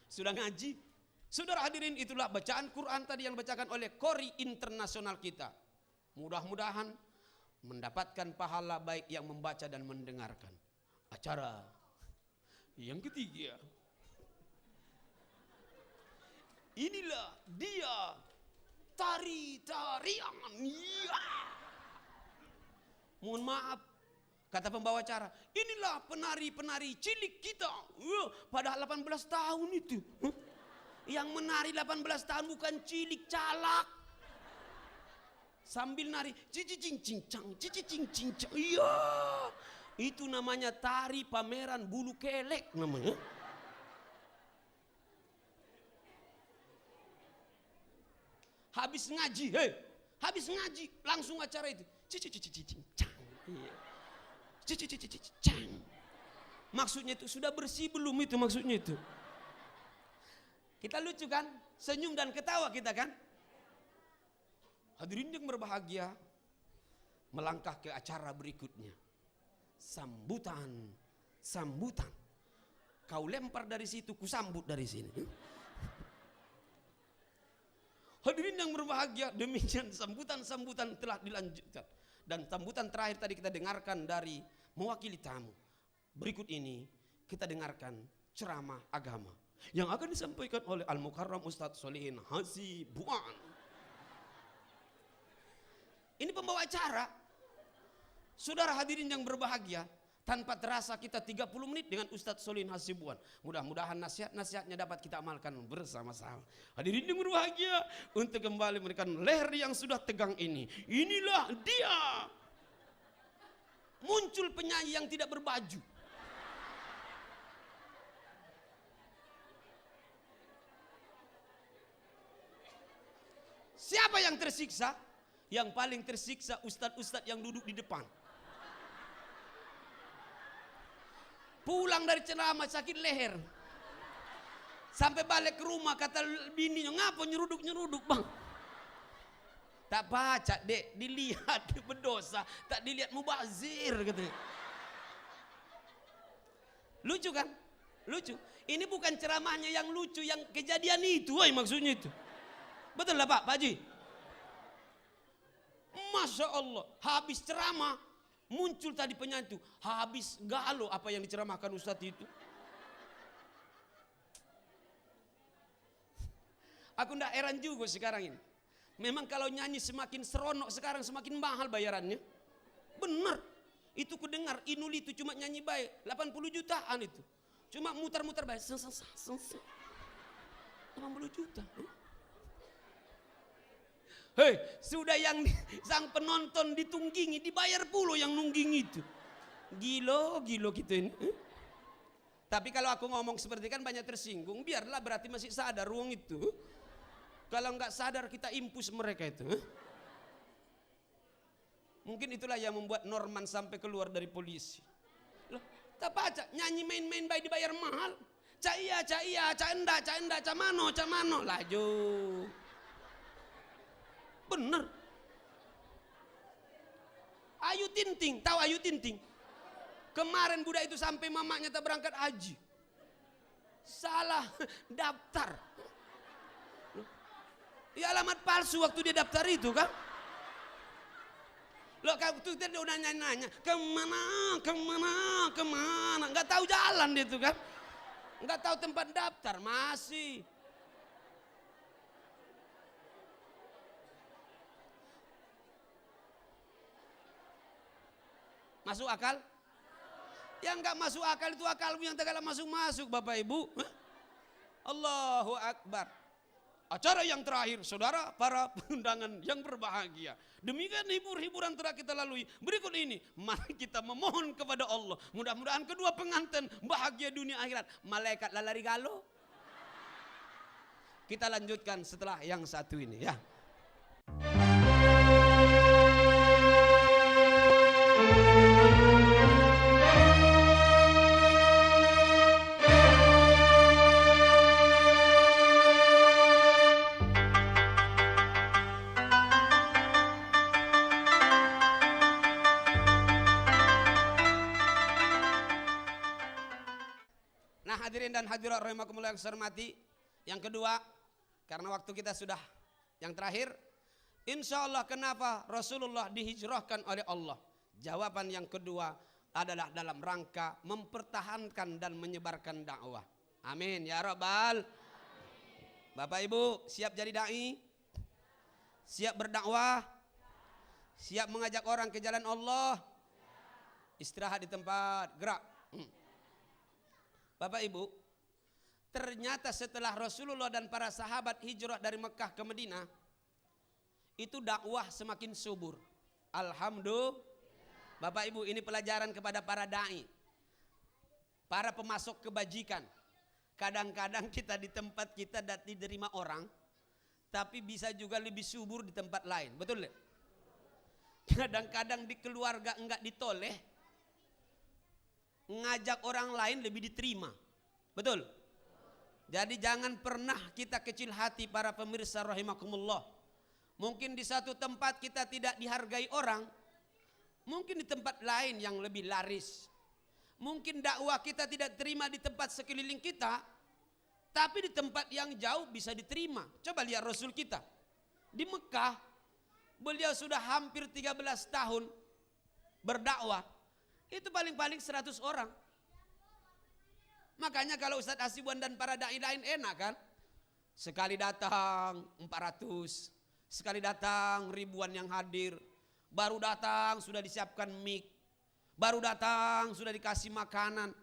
Speaker 3: Sudah ngaji? Saudara hadirin, itulah bacaan Quran tadi yang dibacakan oleh Qori internasional kita. Mudah-mudahan mendapatkan pahala baik yang membaca dan mendengarkan. Acara yang ketiga, inilah dia tari-tarian. Ya. Mohon maaf, kata pembawa acara, inilah penari-penari cilik kita. Padahal 18 tahun itu. Yang menari 18 tahun bukan cilik, calak. Sambil nari, cici cing cing cang, cici cing cing cang. Iya, itu namanya tari pameran bulu kelek namanya. Habis ngaji, habis ngaji langsung acara itu. Cici cici cing cang. Cici cici cici cang. Maksudnya itu sudah bersih belum itu maksudnya itu? Kita lucu kan? Senyum dan ketawa kita kan? Hadirin yang berbahagia, melangkah ke acara berikutnya. Sambutan, sambutan. Kau lempar dari situ, ku sambut dari sini. Hadirin yang berbahagia, demikian sambutan-sambutan telah dilanjutkan. Dan sambutan terakhir tadi kita dengarkan dari mewakili tamu. Berikut ini kita dengarkan ceramah agama yang akan disampaikan oleh Al-Mukarram Ustadz Solihin Hasibuan. Ini pembawa acara. Saudara hadirin yang berbahagia, tanpa terasa kita 30 menit dengan Ustadz Solihin Hasibuan. Mudah-mudahan nasihat-nasihatnya dapat kita amalkan bersama-sama. Hadirin yang berbahagia, untuk kembali memberikan leher yang sudah tegang ini. Inilah dia. Muncul penyanyi yang tidak berbaju. Siapa yang tersiksa? Yang paling tersiksa ustadz-ustadz yang duduk di depan. Pulang dari ceramah sakit leher. Sampai balik ke rumah kata bininya, ngapa nyeruduk-nyeruduk bang? Tak baca dek, dilihat berdosa, tak dilihat mubazir katanya. Lucu kan? Lucu. Ini bukan ceramahnya yang lucu, yang kejadian itu, woy, maksudnya itu. Betul lah Pak Haji? Masya Allah, habis ceramah muncul tadi penyanyi, habis galau apa yang diceramahkan Ustadz itu. Aku ndak heran juga sekarang ini. Memang kalau nyanyi semakin seronok sekarang semakin mahal bayarannya. Benar. Itu ku dengar Inul itu cuma nyanyi baik 80 jutaan itu. Cuma muter-muter baik 80 juta. Hei, sudah yang sang penonton ditunggingi dibayar pula yang nungging itu. Gilo kita ini. Tapi kalau aku ngomong seperti kan banyak tersinggung, biarlah berarti masih sadar ruang itu. Kalau nggak sadar kita impus mereka itu. Mungkin itulah yang membuat Norman sampai keluar dari polisi. Loh, tak baca nyanyi main-main baik dibayar mahal. Ca iya, ca enda, ca mano. Laju. Bener. Ayu Tinting, tahu Ayu Tinting? Kemarin budak itu sampai mamanya tak berangkat haji. Salah daftar. Ya alamat palsu waktu dia daftar itu kan. Loh kalau itu dia udah nanya-nanya, kemana, nggak tahu jalan dia itu kan. Nggak tahu tempat daftar, masih. Masuk akal? Yang nggak masuk akal itu akalmu yang tak masuk Bapak Ibu. Allahu Akbar. Acara yang terakhir, saudara, para undangan yang berbahagia. Demikian hiburan telah kita lalui. Berikut ini, mari kita memohon kepada Allah. Mudah-mudahan kedua pengantin bahagia dunia akhirat. Malaikat lalari galau. Kita lanjutkan setelah yang satu ini ya. Hadirin dan hadirat rahimakumullah yang saya hormati. Yang kedua, karena waktu kita sudah yang terakhir, insya Allah kenapa Rasulullah dihijrahkan oleh Allah? Jawaban yang kedua adalah dalam rangka mempertahankan dan menyebarkan dakwah. Amin ya Rabbal. Bapak Ibu siap jadi dai? Siap berdakwah? Siap mengajak orang ke jalan Allah? Istirahat di tempat, gerak. Bapak Ibu, ternyata setelah Rasulullah dan para sahabat hijrah dari Mekah ke Madinah, itu dakwah semakin subur. Alhamdulillah. Bapak Ibu, ini pelajaran kepada para dai, para pemasok kebajikan. Kadang-kadang kita di tempat kita diterima orang, tapi bisa juga lebih subur di tempat lain. Betul ya? Kadang-kadang di keluarga enggak ditoleh, ngajak orang lain lebih diterima. Betul? Jadi jangan pernah kita kecil hati para pemirsa rahimakumullah. Mungkin di satu tempat kita tidak dihargai orang, mungkin di tempat lain yang lebih laris. Mungkin dakwah kita tidak terima di tempat sekeliling kita, tapi di tempat yang jauh bisa diterima. Coba lihat Rasul kita. Di Mekah, beliau sudah hampir 13 tahun berdakwah. Itu paling-paling 100 orang. Makanya kalau Ustadz Hasibuan dan para dai lain enak kan? Sekali datang 400, sekali datang ribuan yang hadir. Baru datang sudah disiapkan mic, baru datang sudah dikasih makanan.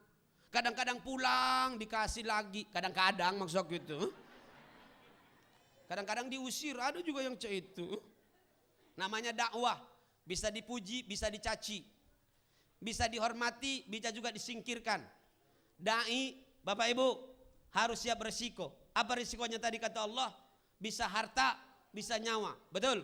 Speaker 3: Kadang-kadang pulang dikasih lagi, kadang-kadang maksud gitu. Kadang-kadang diusir, ada juga yang itu. Namanya dakwah, bisa dipuji, bisa dicaci. Bisa dihormati, bisa juga disingkirkan. Dai, Bapak Ibu, harus siap berisiko. Apa risikonya tadi kata Allah? Bisa harta, bisa nyawa. Betul?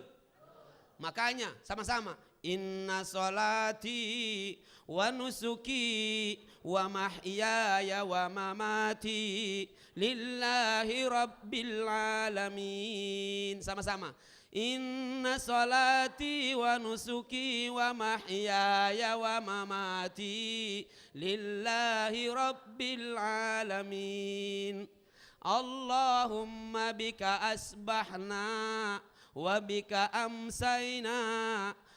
Speaker 3: Makanya sama-sama. Inna sholati wa nusuki wa mahyaya wa mamati lillahi rabbil alamin. Sama-sama. Inna sholati wa nusuki wa mahyaya wa mamati lillahi rabbil alamin. Allahumma bika asbahna wa bika amsayna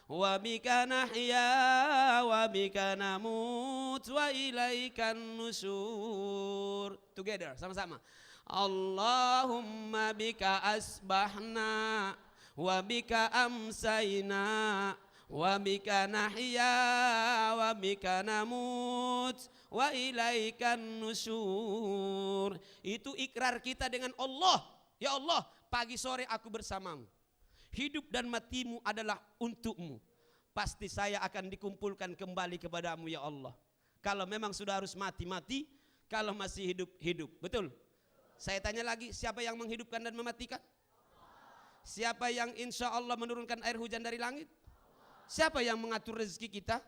Speaker 3: wa bika nahya wa bika namut wa ilaikan nusur. Together, sama-sama. Allahumma bika asbahna wa bika amsayna wa bika nahya wa bika namut wa ilaikan nusur. Itu ikrar kita dengan Allah. Ya Allah, pagi sore aku bersamamu. Hidup dan matimu adalah untukmu. Pasti saya akan dikumpulkan kembali kepadamu ya Allah. Kalau memang sudah harus mati, mati. Kalau masih hidup, hidup. Betul? Saya tanya lagi, siapa yang menghidupkan dan mematikan? Siapa yang insya Allah menurunkan air hujan dari langit? Siapa yang mengatur rezeki kita?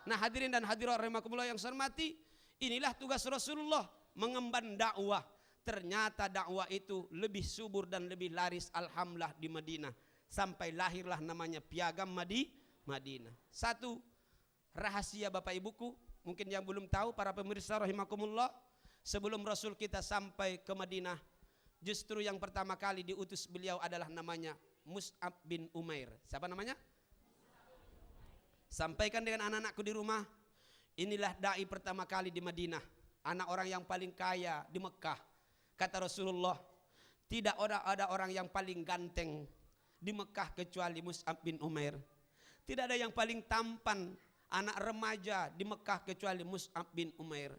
Speaker 3: Nah hadirin dan hadirat rahimakumullah yang saya hormati, inilah tugas Rasulullah, mengemban dakwah. Ternyata dakwah itu lebih subur dan lebih laris alhamdulillah di Madinah. Sampai lahirlah namanya Piagam Madinah. Satu rahasia Bapak Ibuku, mungkin yang belum tahu para pemirsa rahimakumullah, sebelum Rasul kita sampai ke Madinah, justru yang pertama kali diutus beliau adalah namanya Mus'ab bin Umair. Siapa namanya? Sampaikan dengan anak-anakku di rumah, inilah dai pertama kali di Madinah, anak orang yang paling kaya di Mekah. Kata Rasulullah, tidak ada orang yang paling ganteng di Mekah kecuali Mus'ab bin Umair. Tidak ada yang paling tampan anak remaja di Mekah kecuali Mus'ab bin Umair.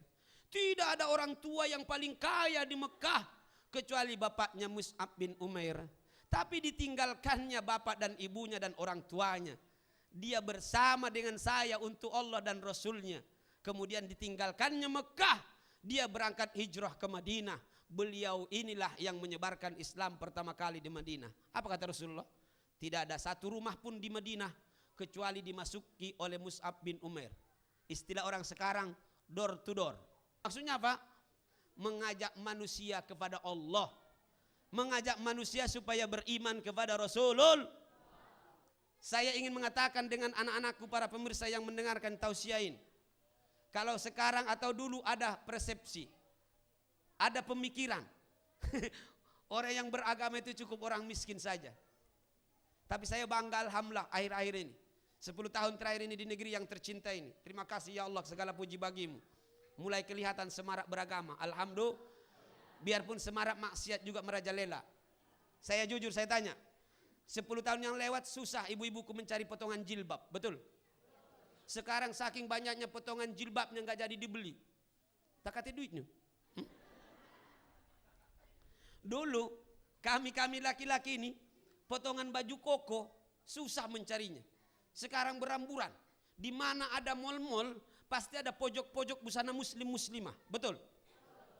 Speaker 3: Tidak ada orang tua yang paling kaya di Mekah kecuali bapaknya Mus'ab bin Umair. Tapi ditinggalkannya bapak dan ibunya dan orang tuanya. Dia bersama dengan saya untuk Allah dan Rasulnya. Kemudian ditinggalkannya Mekah. Dia berangkat hijrah ke Madinah. Beliau inilah yang menyebarkan Islam pertama kali di Madinah. Apa kata Rasulullah? Tidak ada satu rumah pun di Madinah kecuali dimasuki oleh Mus'ab bin Umair. Istilah orang sekarang door to door. Maksudnya apa? Mengajak manusia kepada Allah. Mengajak manusia supaya beriman kepada Rasulullah. Saya ingin mengatakan dengan anak-anakku para pemirsa yang mendengarkan tausiah ini. Kalau sekarang atau dulu ada persepsi, ada pemikiran. Orang yang beragama itu cukup orang miskin saja. Tapi saya bangga alhamdulillah akhir-akhir ini. 10 tahun terakhir ini di negeri yang tercinta ini. Terima kasih ya Allah, segala puji bagimu. Mulai kelihatan semarak beragama. Alhamdulillah. Biarpun semarak maksiat juga merajalela. Saya jujur, saya tanya. 10 tahun yang lewat susah ibu-ibuku mencari potongan jilbab. Betul? Sekarang saking banyaknya potongan jilbabnya nggak jadi dibeli. Tak kata duitnya. Dulu kami laki-laki ini potongan baju koko susah mencarinya. Sekarang beramburan. Di mana ada mal-mal pasti ada pojok-pojok busana muslim-muslimah. Betul?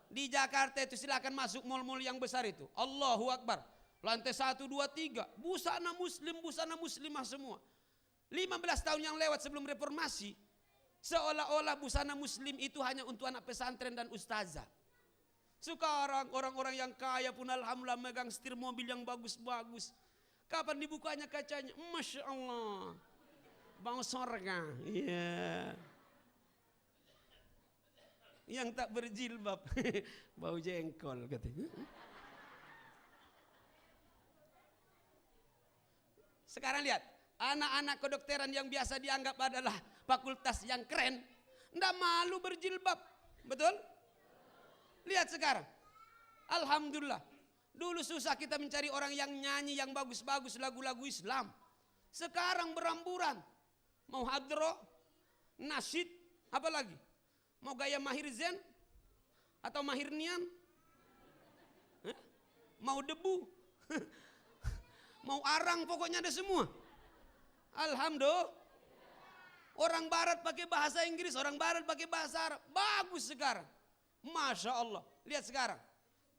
Speaker 3: Di Jakarta itu silakan masuk mal-mal yang besar itu. Allahu Akbar. Lantai 1, 2, 3. Busana muslim, busana muslimah semua. 15 tahun yang lewat sebelum reformasi, seolah-olah busana muslim itu hanya untuk anak pesantren dan ustazah. Sekarang orang-orang yang kaya pun alhamdulillah megang setir mobil yang bagus-bagus. Kapan dibukanya kacanya? Masya Allah. Bau sorga. Iya. Yang tak berjilbab. Bau jengkol katanya. Sekarang lihat. Anak-anak kedokteran yang biasa dianggap adalah fakultas yang keren. Nggak malu berjilbab. Betul? Lihat sekarang. Alhamdulillah. Dulu susah kita mencari orang yang nyanyi yang bagus-bagus lagu-lagu Islam. Sekarang beramburan. Mau hadro, nasyid, apa lagi? Mau gaya Mahir Zen? Atau Mahir Nian? Mau debu? Mau arang, pokoknya ada semua. Alhamdulillah. Orang barat pakai bahasa Inggris, orang barat pakai bahasa Arab. Bagus sekarang. Masya Allah. Lihat sekarang.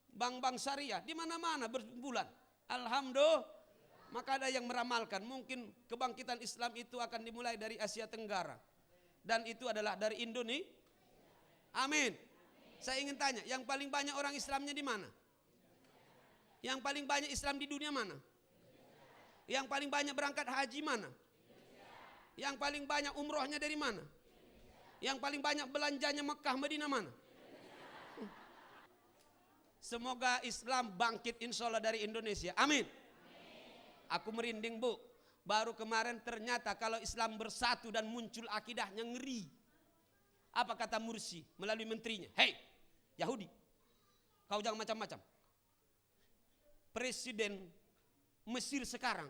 Speaker 3: Bank-bank syariah di mana-mana berbulan. Alhamdulillah. Maka ada yang meramalkan mungkin kebangkitan Islam itu akan dimulai dari Asia Tenggara. Dan itu adalah dari Indonesia. Amin. Saya ingin tanya, yang paling banyak orang Islamnya di mana? Yang paling banyak Islam di dunia mana? Yang paling banyak berangkat haji mana? Yang paling banyak umrohnya dari mana? Yang paling banyak belanjanya Mekah, Madinah mana? Semoga Islam bangkit insya Allah dari Indonesia. Amin. Aku merinding, Bu. Baru kemarin ternyata kalau Islam bersatu dan muncul akidahnya ngeri. Apa kata Mursi melalui menterinya? Hei Yahudi, kau jangan macam-macam. Presiden Mesir sekarang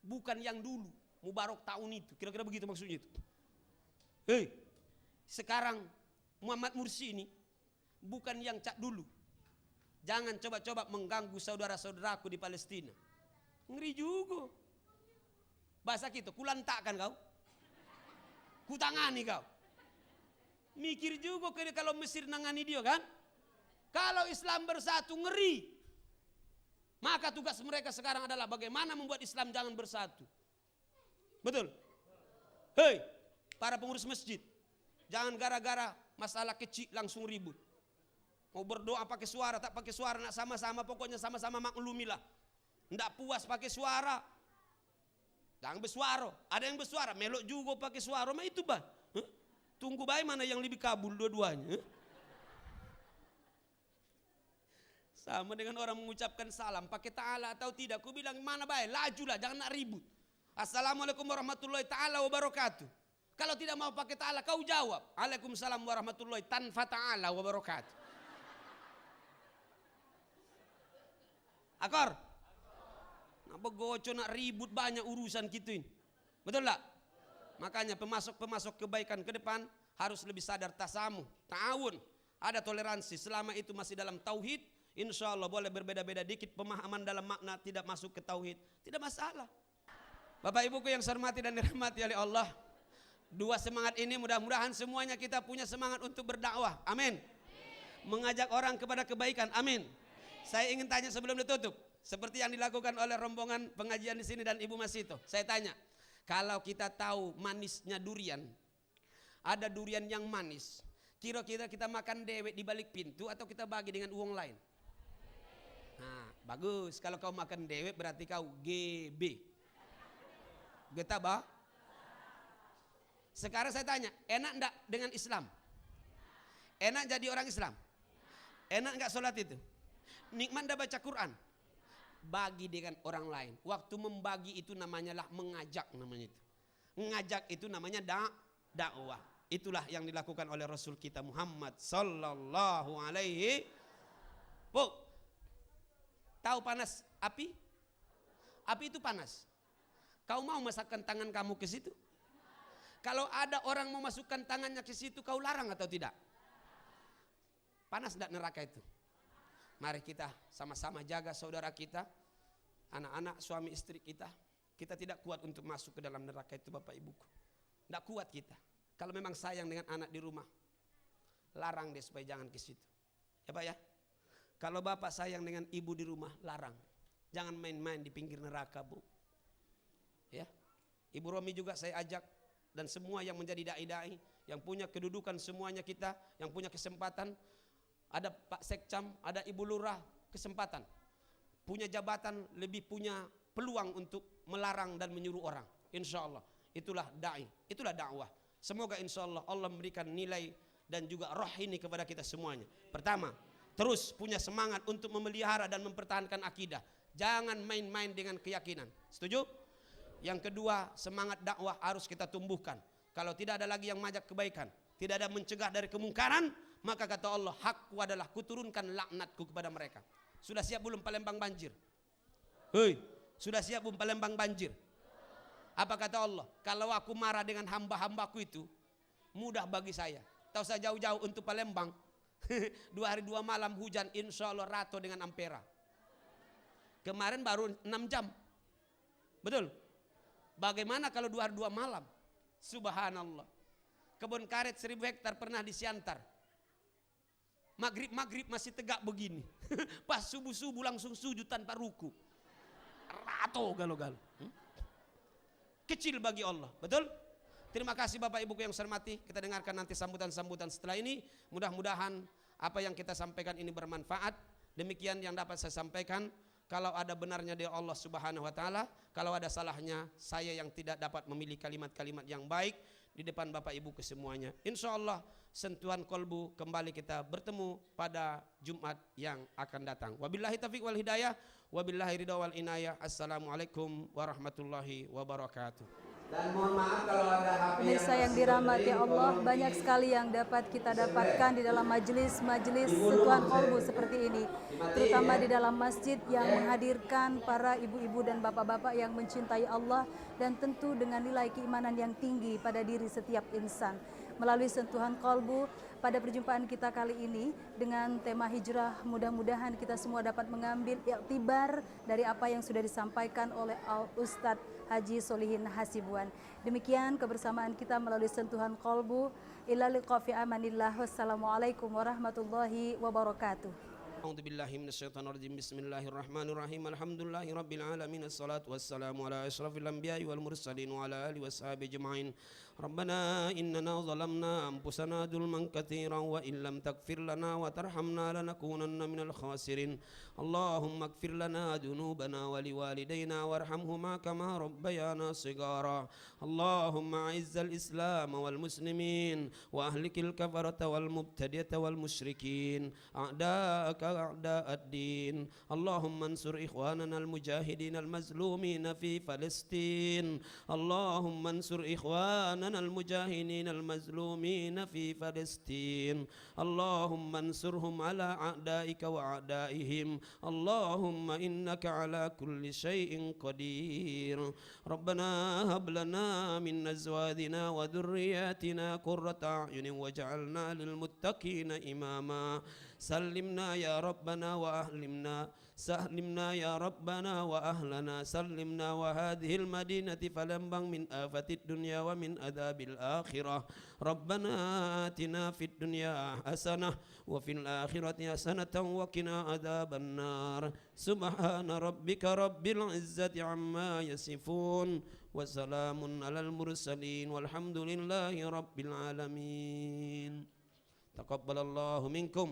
Speaker 3: bukan yang dulu, Mubarak tahun itu. Kira-kira begitu maksudnya itu. Hei, sekarang Muhammad Mursi ini bukan yang cak dulu. Jangan coba-coba mengganggu saudara-saudaraku di Palestina. Ngeri juga. Bahasa kita, kulantakkan kau. Kutangani kau. Mikir juga kalau Mesir nangani dia kan. Kalau Islam bersatu ngeri. Maka tugas mereka sekarang adalah bagaimana membuat Islam jangan bersatu. Betul? Hei, para pengurus masjid. Jangan gara-gara masalah kecil langsung ribut. Mau berdoa pakai suara, tak pakai suara, nak sama-sama, pokoknya sama-sama maklumilah. Nggak puas pakai suara, jangan bersuara. Ada yang bersuara, melok juga pakai suara, mah itu bah. Tunggu baik mana yang lebih kabul dua-duanya. Sama dengan orang mengucapkan salam, pakai ta'ala atau tidak. Aku bilang mana baik, lajulah, jangan nak ribut. Assalamualaikum warahmatullahi ta'ala wabarakatuh. Kalau tidak mau pakai ta'ala, kau jawab. Waalaikumsalam warahmatullahi tanfa ta'ala wabarakatuh. Akor? Nak begoco, nak ribut, banyak urusan gitu ini. Betul tak? Makanya pemasok-pemasok kebaikan ke depan harus lebih sadar tasamuh, ta'awun. Ada toleransi selama itu masih dalam tauhid. Insya Allah boleh berbeda-beda dikit pemahaman dalam makna tidak masuk ke tauhid. Tidak masalah. Bapak ibuku yang saya hormati dan dirahmati oleh Allah. Dua semangat ini mudah-mudahan semuanya kita punya semangat untuk berdakwah. Amin. Mengajak orang kepada kebaikan. Amin. Saya ingin tanya sebelum ditutup. Seperti yang dilakukan oleh rombongan pengajian di sini dan Ibu Masito. Saya tanya, kalau kita tahu manisnya durian, ada durian yang manis, kira-kira kita makan dewek di balik pintu atau kita bagi dengan uang lain? Nah, bagus. Kalau kau makan dewek berarti kau GB. Getah. Sekarang saya tanya, enak enggak dengan Islam? Enak jadi orang Islam? Enak enggak sholat itu? Nikmat enggak baca Quran? Bagi dengan orang lain. Waktu membagi itu namanya lah mengajak namanya itu. Mengajak itu namanya dakwah. Itulah yang dilakukan oleh Rasul kita Muhammad sallallahu alaihi. Bu, tahu panas api? Api itu panas. Kau mau masukkan tangan kamu ke situ? Kalau ada orang mau masukkan tangannya ke situ, kau larang atau tidak? Panas tidak neraka itu? Mari kita sama-sama jaga saudara kita, anak-anak, suami istri kita. Kita tidak kuat untuk masuk ke dalam neraka itu Bapak Ibuku. Tidak kuat kita. Kalau memang sayang dengan anak di rumah, larang dia supaya jangan ke situ. Ya Pak ya. Kalau Bapak sayang dengan ibu di rumah, larang. Jangan main-main di pinggir neraka Bu. Ya. Ibu Romi juga saya ajak dan semua yang menjadi dai-dai, yang punya kedudukan semuanya kita, yang punya kesempatan. Ada Pak Sekcam, ada Ibu Lurah, kesempatan. Punya jabatan, lebih punya peluang untuk melarang dan menyuruh orang. Insya Allah. Itulah da'i, itulah dakwah. Semoga insya Allah Allah memberikan nilai dan juga roh ini kepada kita semuanya. Pertama, terus punya semangat untuk memelihara dan mempertahankan akidah. Jangan main-main dengan keyakinan. Setuju? Yang kedua, semangat dakwah harus kita tumbuhkan. Kalau tidak ada lagi yang mengajak kebaikan, tidak ada mencegah dari kemungkaran, maka kata Allah, hakku adalah kuturunkan laknatku kepada mereka. Sudah siap belum Palembang banjir? Hei, sudah siap belum Palembang banjir? Apa kata Allah? Kalau aku marah dengan hamba-hambaku itu, mudah bagi saya. Tak usah jauh-jauh untuk Palembang. 2 hari 2 malam hujan, insya Allah rata dengan ampera. Kemarin baru 6 jam. Betul? Bagaimana kalau 2 hari 2 malam? Subhanallah. Kebun karet 1000 hektar pernah di Siantar. Maghrib masih tegak begini. Pas subuh langsung sujud tanpa ruku. Rato galo-galo. Kecil bagi Allah. Betul? Terima kasih Bapak Ibu yang saya hormati. Kita dengarkan nanti sambutan-sambutan setelah ini. Mudah-mudahan apa yang kita sampaikan ini bermanfaat. Demikian yang dapat saya sampaikan. Kalau ada benarnya dari Allah Subhanahu wa taala, kalau ada salahnya saya yang tidak dapat memilih kalimat-kalimat yang baik di depan Bapak Ibu kesemuanya. Insya Allah sentuhan kolbu kembali kita bertemu pada Jumat yang akan datang. Wabillahi taufiq wal hidayah, wabillahi ridha wal inayah. Assalamualaikum warahmatullahi wabarakatuh. Dan mohon maaf kalau ada HP
Speaker 1: Pemirsa yang dirahmati Allah, banyak sekali yang dapat kita dapatkan di dalam majelis-majelis sentuhan kolbu seperti ini, terutama di dalam masjid yang menghadirkan para ibu-ibu dan bapak-bapak yang mencintai Allah dan tentu dengan nilai keimanan yang tinggi pada diri setiap insan. Melalui sentuhan kolbu pada perjumpaan kita kali ini dengan tema hijrah, mudah-mudahan kita semua dapat mengambil iktibar dari apa yang sudah disampaikan oleh Ustadz Haji Solihin Hasibuan. Demikian kebersamaan kita melalui sentuhan kolbu. Ila liqa fi amanillah. Wassalamualaikum warahmatullahi wabarakatuh.
Speaker 3: A'udzu billahi minasyaitonir rajim. Bismillahirrahmanirrahim. Alhamdulillahi rabbil alamin. Assalatu wassalamu ala asyrafil anbiya'i wal mursalin wa ala alihi washabihi ajmain. Rabbana innana zalamna anfusana dzulman katsiran wa illam taghfir lana wa tarhamna lanakunanna minal khasirin. Allahumma ighfir lana dzunubana wa liwalidayna warhamhuma kama rabbayana shighara. Allahumma a'izzal islam wal muslimin wa ahlikil kafarata wal mubtadi'ata wal musyrikin. A'da'aka أعداء الدين اللهم انصر إخواننا المجاهدين المظلومين في فلسطين اللهم انصر إخواننا المجاهدين المظلومين في فلسطين اللهم انصرهم على أعدائك وأعدائهم اللهم إنك على كل شيء قدير ربنا هب لنا من أزواجنا وذرياتنا قرة أعين واجعلنا للمتقين إماما سلمنا يا ربنا وأهلمنا سلمنا يا ربنا وأهلنا سلمنا وهذه المدينة فلنبغ من آفة الدنيا ومن عذاب الآخرة ربنا آتنا في الدنيا حسنة وفي الآخرة حسنة وقنا عذاب النار سبحان ربك رب العزة عما يصفون وسلام على المرسلين والحمد لله رب العالمين تقبل الله منكم.